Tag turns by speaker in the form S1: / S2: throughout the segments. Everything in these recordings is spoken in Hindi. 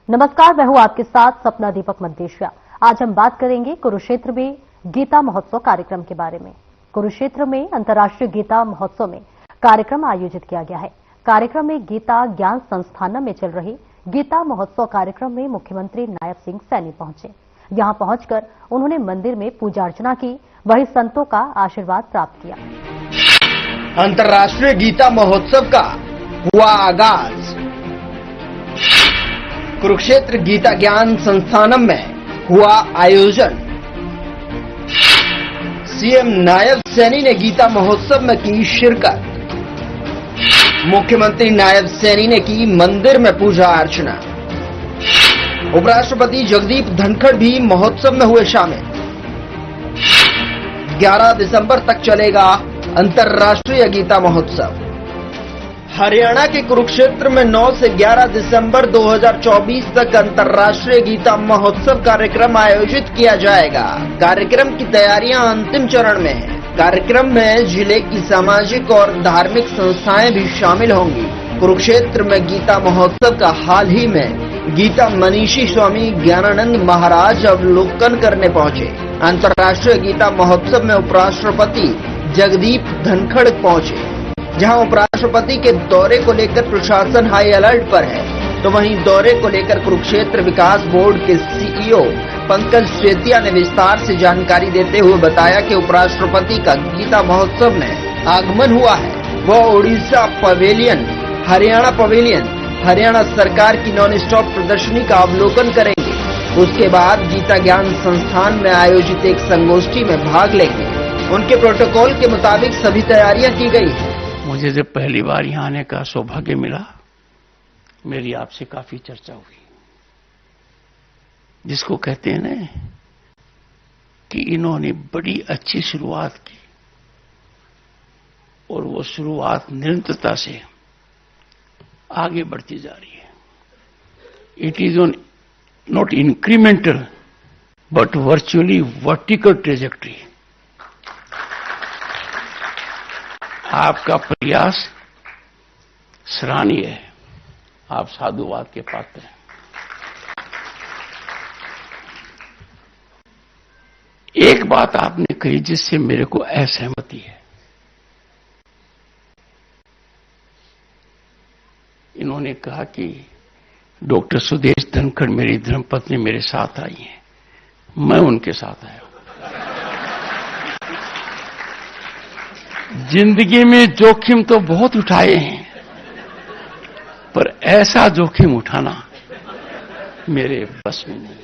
S1: नमस्कार, मैं हूं आपके साथ सपना दीपक मंतेशिया। आज हम बात करेंगे कुरुक्षेत्र में गीता महोत्सव कार्यक्रम के बारे में। कुरुक्षेत्र में अंतर्राष्ट्रीय गीता महोत्सव में कार्यक्रम आयोजित किया गया है। कार्यक्रम में गीता ज्ञान संस्थानम में चल रहे गीता महोत्सव कार्यक्रम में मुख्यमंत्री नायब सिंह सैनी पहुंचे। यहां पहुंचकर उन्होंने मंदिर में पूजा अर्चना की, वहीं संतों का आशीर्वाद प्राप्त किया।
S2: अंतर्राष्ट्रीय गीता महोत्सव का हुआ आगाज। कुरुक्षेत्र गीता ज्ञान संस्थानम में हुआ आयोजन। सीएम नायब सैनी ने गीता महोत्सव में की शिरकत। मुख्यमंत्री नायब सैनी ने की मंदिर में पूजा अर्चना। उपराष्ट्रपति जगदीप धनखड़ भी महोत्सव में हुए शामिल। 11 दिसंबर तक चलेगा अंतर्राष्ट्रीय गीता महोत्सव। हरियाणा के कुरुक्षेत्र में 9 से 11 दिसंबर 2024 तक अंतर्राष्ट्रीय गीता महोत्सव कार्यक्रम आयोजित किया जाएगा। कार्यक्रम की तैयारियां अंतिम चरण में हैं। कार्यक्रम में जिले की सामाजिक और धार्मिक संस्थाएं भी शामिल होंगी। कुरुक्षेत्र में गीता महोत्सव का हाल ही में गीता मनीषी स्वामी ज्ञानानंद महाराज अवलोकन करने पहुंचे। अंतर्राष्ट्रीय गीता महोत्सव में उपराष्ट्रपति जगदीप धनखड़ पहुंचे। जहां उपराष्ट्रपति के दौरे को लेकर प्रशासन हाई अलर्ट पर है, तो वहीं दौरे को लेकर कुरुक्षेत्र विकास बोर्ड के सीईओ पंकज सेतिया ने विस्तार से जानकारी देते हुए बताया कि उपराष्ट्रपति का गीता महोत्सव में आगमन हुआ है। वह उड़ीसा पवेलियन, हरियाणा पवेलियन, हरियाणा सरकार की नॉन स्टॉप प्रदर्शनी का अवलोकन करेंगे। उसके बाद गीता ज्ञान संस्थान में आयोजित एक संगोष्ठी में भाग लेंगे। उनके प्रोटोकॉल के मुताबिक सभी तैयारियां की गई है।
S3: मुझे जब पहली बार यहां आने का सौभाग्य मिला, मेरी आपसे काफी चर्चा हुई, जिसको कहते हैं ना कि इन्होंने बड़ी अच्छी शुरुआत की और वो शुरुआत निरंतरता से आगे बढ़ती जा रही है। It is on not incremental but virtually vertical trajectory. आपका प्रयास सराहनीय है। आप साधुवाद के पात्र हैं। एक बात आपने कही जिससे मेरे को असहमति है। इन्होंने कहा कि डॉक्टर सुदेश धनखड़ मेरी धर्मपत्नी मेरे साथ आई हैं, मैं उनके साथ आया। जिंदगी में जोखिम तो बहुत उठाए हैं, पर ऐसा जोखिम उठाना मेरे बस में नहीं है।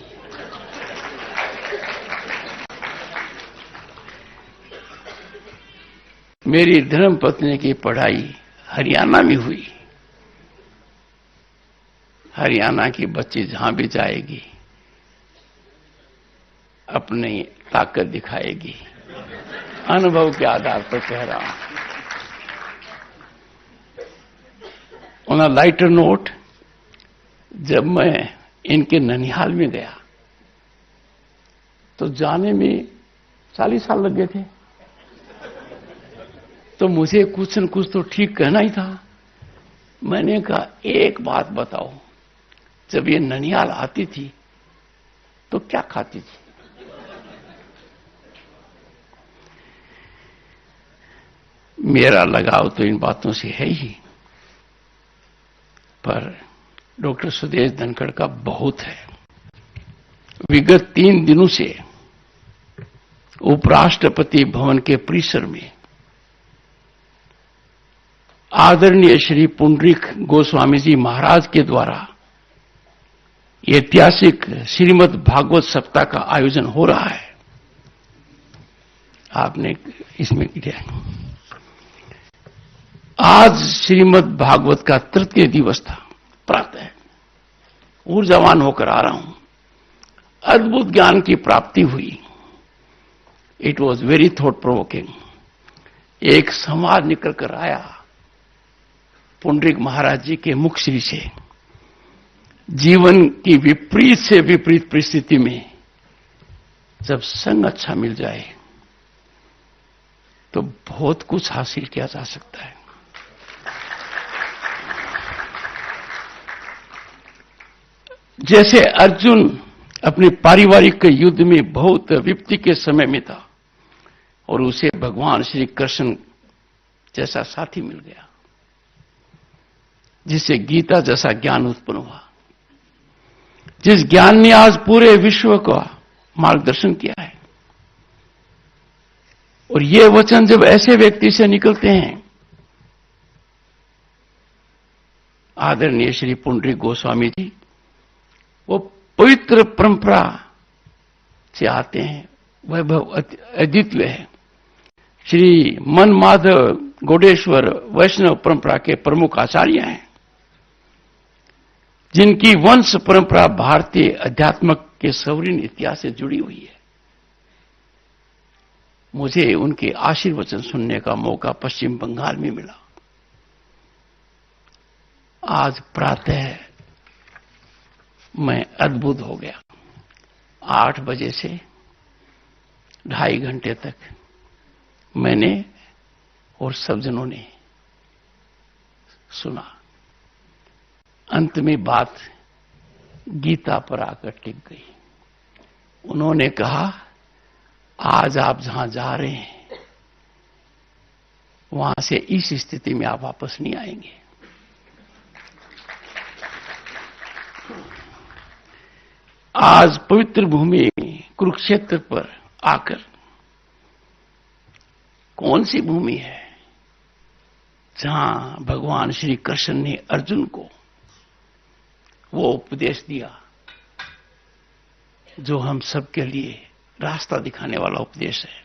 S3: मेरी धर्मपत्नी की पढ़ाई हरियाणा में हुई। हरियाणा की बच्ची जहां भी जाएगी अपनी ताकत दिखाएगी। अनुभव के आधार पर कह रहा हूं। ऑन अ लाइटर नोट, जब मैं इनके ननिहाल में गया तो जाने में 40 साल लग गए थे। तो मुझे कुछ न कुछ तो ठीक कहना ही था। मैंने कहा, एक बात बताओ, जब ये ननिहाल आती थी तो क्या खाती थी? मेरा लगाव तो इन बातों से है ही, पर डॉक्टर सुदेश धनखड़ का बहुत है। विगत 3 दिनों से उपराष्ट्रपति भवन के परिसर में आदरणीय श्री पुंडरीक गोस्वामी जी महाराज के द्वारा ऐतिहासिक श्रीमद् भागवत सप्ताह का आयोजन हो रहा है। आपने इसमें किया। आज श्रीमद् भागवत का तृतीय दिवस था। प्रातः ऊर्जावान होकर आ रहा हूं। अद्भुत ज्ञान की प्राप्ति हुई। It was very thought provoking. एक संवाद निकल कर आया पुंडरीक महाराज जी के मुख श्री से। जीवन की विपरीत से विपरीत परिस्थिति में जब संग अच्छा मिल जाए तो बहुत कुछ हासिल किया जा सकता है। जैसे अर्जुन अपने पारिवारिक युद्ध में बहुत विपत्ति के समय में था और उसे भगवान श्री कृष्ण जैसा साथी मिल गया, जिससे गीता जैसा ज्ञान उत्पन्न हुआ, जिस ज्ञान ने आज पूरे विश्व का मार्गदर्शन किया है। और ये वचन जब ऐसे व्यक्ति से निकलते हैं, आदरणीय श्री पुंडरीक गोस्वामी जी, वो पवित्र परंपरा से आते हैं, वैभव अद्वितीय है। श्री मन माधव गौडेश्वर वैष्णव परंपरा के प्रमुख आचार्य हैं, जिनकी वंश परंपरा भारतीय अध्यात्म के सौरीन इतिहास से जुड़ी हुई है। मुझे उनके आशीर्वचन सुनने का मौका पश्चिम बंगाल में मिला। आज प्रातः मैं अद्भुत हो गया। 8 बजे से 2.5 घंटे तक मैंने और सब जनों ने सुना। अंत में बात गीता पर आकर टिक गई। उन्होंने कहा, आज आप जहां जा रहे हैं वहां से इस स्थिति में आप वापस नहीं आएंगे। आज पवित्र भूमि कुरुक्षेत्र पर आकर, कौन सी भूमि है जहां भगवान श्री कृष्ण ने अर्जुन को वो उपदेश दिया जो हम सबके लिए रास्ता दिखाने वाला उपदेश है।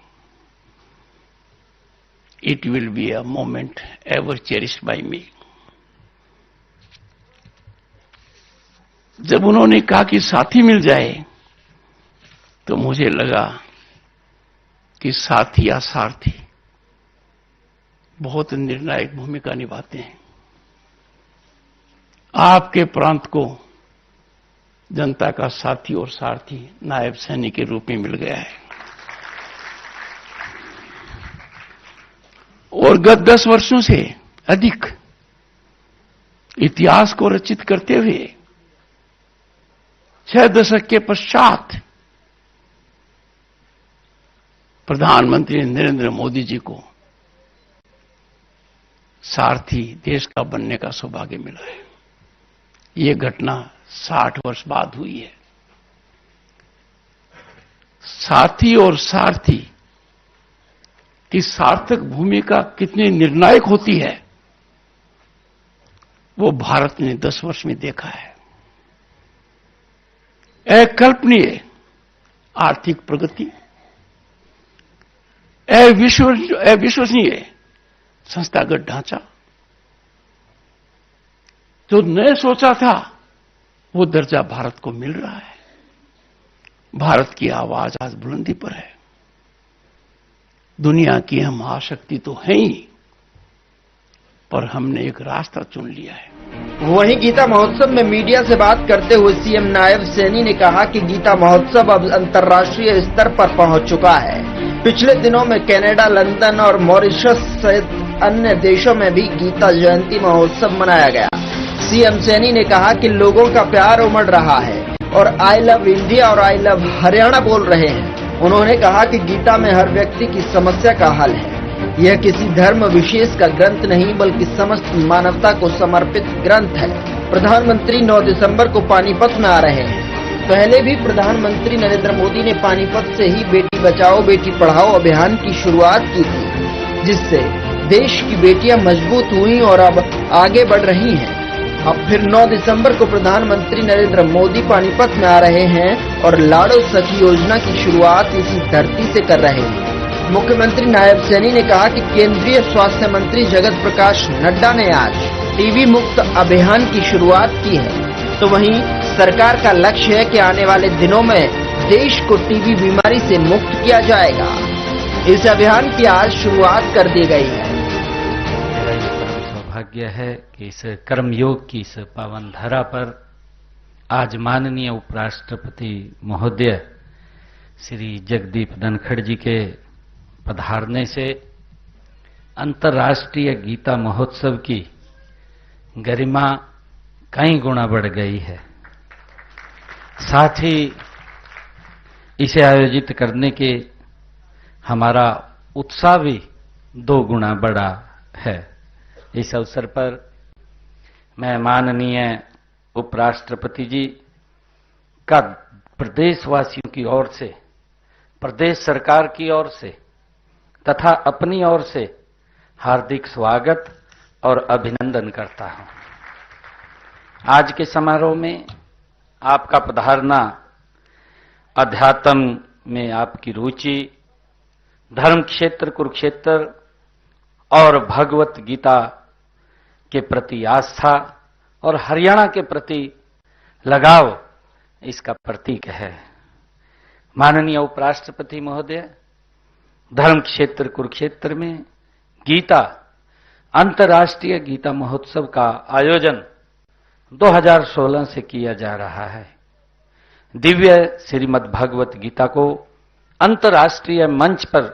S3: It will be a moment ever cherished by me. जब उन्होंने कहा कि साथी मिल जाए, तो मुझे लगा कि साथी या सारथी बहुत निर्णायक भूमिका निभाते हैं। आपके प्रांत को जनता का साथी और सारथी नायब सैनिक के रूप में मिल गया है। और गत 10 वर्षों से अधिक इतिहास को रचित करते हुए 6 दशक के पश्चात प्रधानमंत्री नरेंद्र मोदी जी को सारथी देश का बनने का सौभाग्य मिला है। ये घटना 60 वर्ष बाद हुई है। साथी और सारथी की सार्थक भूमिका कितनी निर्णायक होती है, वो भारत ने 10 वर्ष में देखा है। अकल्पनीय आर्थिक प्रगति, अविश्वसनीय संस्थागत ढांचा, जो न सोचा था वो दर्जा भारत को मिल रहा है। भारत की आवाज आज बुलंदी पर है। दुनिया की हम महाशक्ति तो है ही, पर हमने एक रास्ता चुन लिया है।
S2: वहीं गीता महोत्सव में मीडिया से बात करते हुए सीएम नायब सैनी ने कहा कि गीता महोत्सव अब अंतर्राष्ट्रीय स्तर पर पहुंच चुका है। पिछले दिनों में कनाडा, लंदन और मॉरिशस सहित अन्य देशों में भी गीता जयंती महोत्सव मनाया गया। सीएम सैनी ने कहा कि लोगों का प्यार उमड़ रहा है और आई लव इंडिया और आई लव हरियाणा बोल रहे हैं। उन्होंने कहा कि गीता में हर व्यक्ति की समस्या का हल है। यह किसी धर्म विशेष का ग्रंथ नहीं, बल्कि समस्त मानवता को समर्पित ग्रंथ है। प्रधानमंत्री 9 दिसंबर को पानीपत में आ रहे हैं। पहले भी प्रधानमंत्री नरेंद्र मोदी ने पानीपत से ही बेटी बचाओ बेटी पढ़ाओ अभियान की शुरुआत की थी, जिससे देश की बेटियां मजबूत हुई और अब आगे बढ़ रही हैं। अब फिर 9 दिसंबर को प्रधानमंत्री नरेंद्र मोदी पानीपत में आ रहे हैं और लाडो सखी योजना की शुरुआत इसी धरती से कर रहे हैं। मुख्यमंत्री नायब सैनी ने कहा कि केंद्रीय स्वास्थ्य मंत्री जगत प्रकाश नड्डा ने आज टीबी मुक्त अभियान की शुरुआत की है। तो वहीं सरकार का लक्ष्य है कि आने वाले दिनों में देश को टीबी बीमारी से मुक्त किया जाएगा। इस अभियान की आज शुरुआत कर दी गई है।
S4: सौभाग्य है कि इस कर्मयोग की इस पावन धरा पर आज माननीय उपराष्ट्रपति महोदय श्री जगदीप धनखड़ जी के पधारने से अंतर्राष्ट्रीय गीता महोत्सव की गरिमा कई गुना बढ़ गई है। साथ ही इसे आयोजित करने के हमारा उत्साह भी 2 गुना बढ़ा है। इस अवसर पर मैं माननीय उपराष्ट्रपति जी का प्रदेशवासियों की ओर से, प्रदेश सरकार की ओर से तथा अपनी ओर से हार्दिक स्वागत और अभिनंदन करता हूं। आज के समारोह में आपका पधारना, अध्यात्म में आपकी रुचि, धर्म क्षेत्र कुरुक्षेत्र और भगवत गीता के प्रति आस्था और हरियाणा के प्रति लगाव, इसका प्रतीक है। माननीय उपराष्ट्रपति महोदय, धर्म क्षेत्र कुरुक्षेत्र में गीता अंतर्राष्ट्रीय गीता महोत्सव का आयोजन 2016 से किया जा रहा है। दिव्य श्रीमद् भगवत गीता को अंतर्राष्ट्रीय मंच पर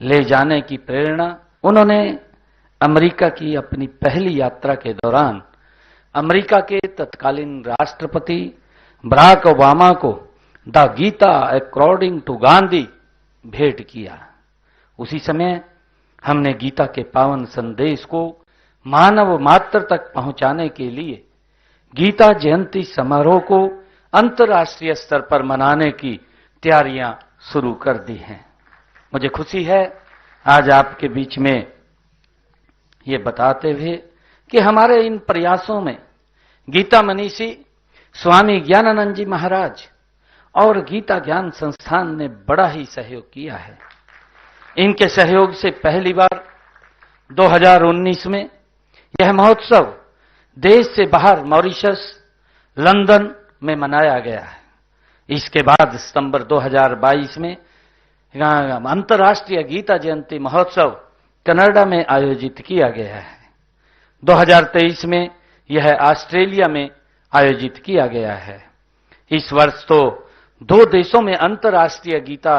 S4: ले जाने की प्रेरणा उन्होंने अमेरिका की अपनी पहली यात्रा के दौरान अमेरिका के तत्कालीन राष्ट्रपति बराक ओबामा को the Gita according to Gandhi भेंट किया। उसी समय हमने गीता के पावन संदेश को मानव मात्र तक पहुंचाने के लिए गीता जयंती समारोह को अंतर्राष्ट्रीय स्तर पर मनाने की तैयारियां शुरू कर दी हैं। मुझे खुशी है आज आपके बीच में ये बताते हुए कि हमारे इन प्रयासों में गीता मनीषी स्वामी ज्ञानानंद जी महाराज और गीता ज्ञान संस्थान ने बड़ा ही सहयोग किया है। इनके सहयोग से पहली बार 2019 में यह महोत्सव देश से बाहर मॉरिशस, लंदन में मनाया गया है। इसके बाद सितंबर 2022 में अंतर्राष्ट्रीय गीता जयंती महोत्सव कनाडा में आयोजित किया गया है। 2023 में यह ऑस्ट्रेलिया में आयोजित किया गया है। इस वर्ष तो 2 देशों में अंतर्राष्ट्रीय गीता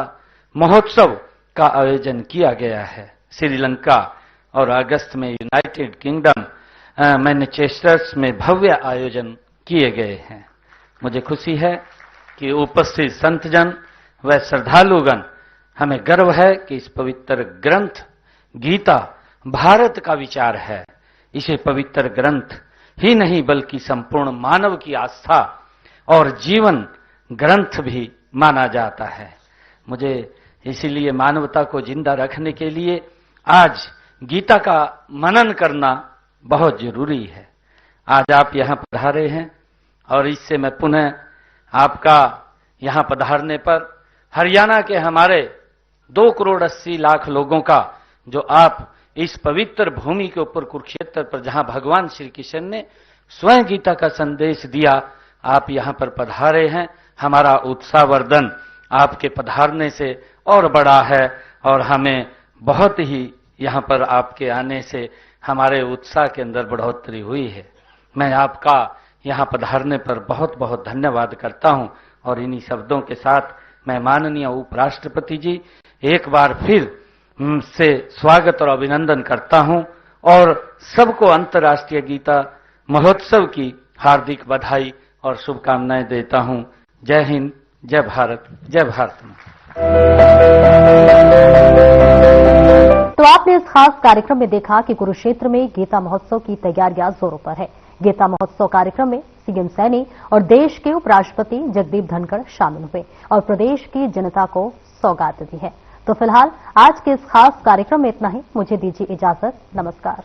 S4: महोत्सव का आयोजन किया गया है। श्रीलंका और अगस्त में यूनाइटेड किंगडम मैनचेस्टर में भव्य आयोजन किए गए हैं। मुझे खुशी है कि उपस्थित संतजन व श्रद्धालुगण, हमें गर्व है कि इस पवित्र ग्रंथ गीता भारत का विचार है। इसे पवित्र ग्रंथ ही नहीं बल्कि संपूर्ण मानव की आस्था और जीवन ग्रंथ भी माना जाता है। मुझे इसीलिए मानवता को जिंदा रखने के लिए आज गीता का मनन करना बहुत जरूरी है। आज आप यहां पधारे हैं और इससे मैं पुनः आपका यहां पधारने पर हरियाणा के हमारे 2 करोड़ 80 लाख लोगों का, जो आप इस पवित्र भूमि के ऊपर कुरुक्षेत्र पर जहां भगवान श्री कृष्ण ने स्वयं गीता का संदेश दिया, आप यहां पर पधारे हैं। हमारा उत्साहवर्धन आपके पधारने से और बड़ा है और हमें बहुत ही यहां पर आपके आने से हमारे उत्साह के अंदर बढ़ोतरी हुई है। मैं आपका यहां पधारने पर बहुत बहुत धन्यवाद करता हूं और इन्हीं शब्दों के साथ मैं माननीय उपराष्ट्रपति जी एक बार फिर से स्वागत और अभिनंदन करता हूं और सबको अंतर्राष्ट्रीय गीता महोत्सव की हार्दिक बधाई और शुभकामनाएं देता हूं। जय हिंद, जय भारत, जय भारत मां।
S1: तो आपने इस खास कार्यक्रम में देखा कि कुरुक्षेत्र में गीता महोत्सव की तैयारियां जोरों पर है। गीता महोत्सव कार्यक्रम में सीएम सैनी और देश के उपराष्ट्रपति जगदीप धनखड़ शामिल हुए और प्रदेश की जनता को सौगात दी है। तो फिलहाल आज के इस खास कार्यक्रम में इतना ही। मुझे दीजिए इजाजत। नमस्कार।